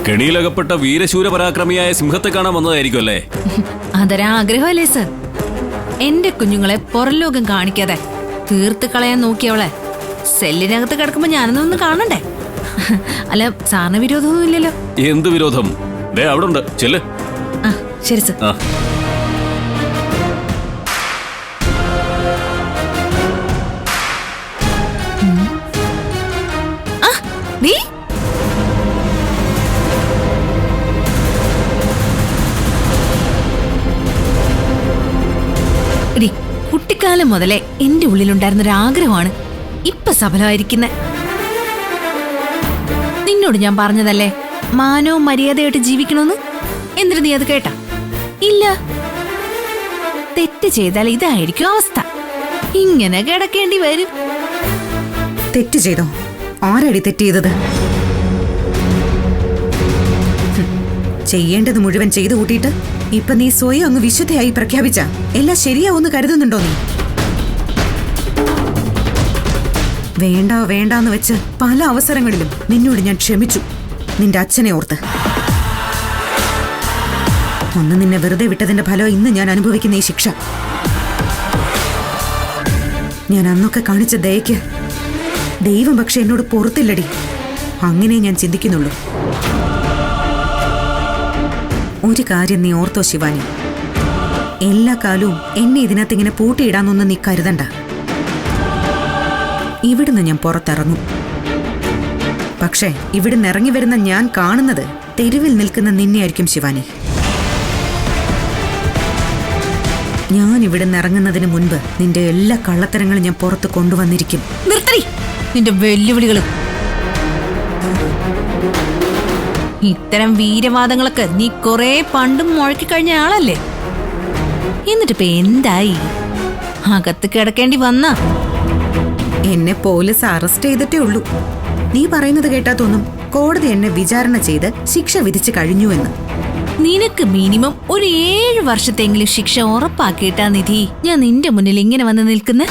കെണിയിലകപ്പെട്ട വീരശൂര പരാക്രമിയായ സിംഹത്തെ കാണാൻ വന്നതായിരിക്കും അല്ലേ? അതൊരാഗ്രഹമല്ലേ സർ? എന്റെ കുഞ്ഞുങ്ങളെ പുറംലോകം കാണിക്കാതെ തീർത്ത് കളയാൻ നോക്കിയവളെ സെല്ലിനകത്ത് കിടക്കുമ്പോ ഞാനൊന്നും കാണണ്ടേ? അല്ല, സാറിന് വിരോധമൊന്നും ഇല്ലല്ലോ? എന്ത് വിരോധം? അവിടെ ഉണ്ട്, ചെല്ല്. ആ ശരി സർ. നീ കുട്ടിക്കാലം മുതലേ എന്റെ ഉള്ളിലുണ്ടായിരുന്നൊരാഗ്രഹമാണ് ഇപ്പൊ സഫലമായിരിക്കുന്നെ. നിന്നോട് ഞാൻ പറഞ്ഞതല്ലേ മാനവും മര്യാദയായിട്ട് ജീവിക്കണമെന്ന്? എന്തിനു നീ അത് കേട്ടാ? ഇല്ല. തെറ്റ് ചെയ്താൽ ഇതായിരിക്കും അവസ്ഥ. ഇങ്ങനെ കിടക്കേണ്ടി വരും. തെറ്റ് ചെയ്തോ? ആരടി തെറ്റ് ചെയ്തത്? ചെയ്യേണ്ടത് മുഴുവൻ ചെയ്തു കൂട്ടിയിട്ട് ഇപ്പൊ നീ സ്വയം അങ്ങ് വിശുദ്ധയായി പ്രഖ്യാപിച്ച എല്ലാം ശരിയാവൂന്ന് കരുതുന്നുണ്ടോ നീ? വേണ്ട വേണ്ടാന്ന് വെച്ച് പല അവസരങ്ങളിലും നിന്നോട് ഞാൻ ക്ഷമിച്ചു, നിന്റെ അച്ഛനെ ഓർത്ത്. ഒന്ന് നിന്നെ വെറുതെ വിട്ടതിന്റെ ഫലം ഇന്ന് ഞാൻ അനുഭവിക്കുന്ന ഈ ശിക്ഷ. ഞാൻ അന്നൊക്കെ കാണിച്ച ദയക്ക് ദൈവം പക്ഷെ എന്നോട് പൊറുത്തില്ലടി. അങ്ങനെ ഞാൻ ചിന്തിക്കുന്നുള്ളൂ. ഒരു കാര്യം നീ ഓർത്തോ ശിവാനി, എല്ലാ കാലവും എന്നെ ഇതിനകത്ത് ഇങ്ങനെ പൂട്ടിയിടാന്നൊന്നും നീ കരുതണ്ട. ഇവിടുന്ന് ഞാൻ പുറത്തിറങ്ങും. പക്ഷേ ഇവിടുന്ന് ഇറങ്ങി വരുന്ന ഞാൻ കാണുന്നത് തെരുവിൽ നിൽക്കുന്ന നിന്നെയായിരിക്കും ശിവാനി. ഞാൻ ഇവിടുന്ന് ഇറങ്ങുന്നതിന് മുൻപ് നിന്റെ എല്ലാ കള്ളത്തരങ്ങളും ഞാൻ പുറത്ത് കൊണ്ടുവന്നിരിക്കും. നിർത്തടി നിന്റെ വെല്ലുവിളികളും. ഇത്തരം വീരവാദങ്ങളൊക്കെ നീ കുറെ പണ്ടും മുഴക്കി കഴിഞ്ഞ ആളല്ലേ? എന്നിട്ടിപ്പോ എന്തായി? അകത്ത് കിടക്കേണ്ടി വന്ന? എന്നെ പോലീസ് അറസ്റ്റ് ചെയ്തിട്ടേ ഉള്ളൂ. നീ പറയുന്നത് കേട്ടാ തോന്നും കോടതി എന്നെ വിചാരണ ചെയ്ത് ശിക്ഷ വിധിച്ചു കഴിഞ്ഞു എന്ന്. നിനക്ക് മിനിമം ഒരു 7 വർഷത്തെങ്കിലും ശിക്ഷ ഉറപ്പാക്കിയിട്ടാ നിധി ഞാൻ നിന്റെ മുന്നിൽ ഇങ്ങനെ വന്ന് നിൽക്കുന്നേ.